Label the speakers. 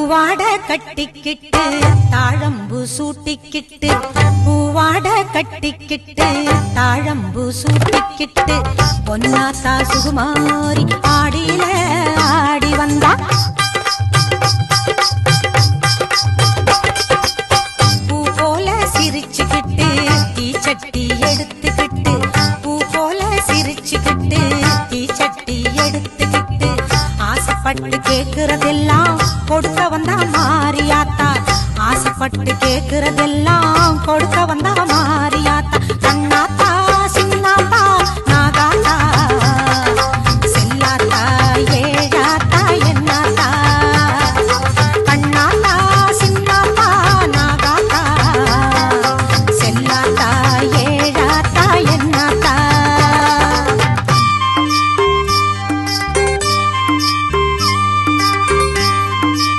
Speaker 1: பூவாட கட்டிக்கிட்டு தாழம்பு சூட்டிக்கிட்டு பூவாட கட்டிக்கிட்டு தாழம்பு சூட்டிக்கிட்டு பொன்னாத்தா சுகுமாரி ஆடியில ஆடி வந்தா பூ போல சிரிச்சுக்கிட்டு தீச்சட்டி எடுத்துக்கிட்டு பூ போல சிரிச்சுக்கிட்டு தீச்சட்டி எடுத்துக்கிட்டு ஆசைப்பட்டு கேக்குறதெல்லாம் கொடுக்க வந்தா மாரியாத்தா ஆசைப்பட்டு கேக்குறதெல்லாம் கொடுக்க வந்தா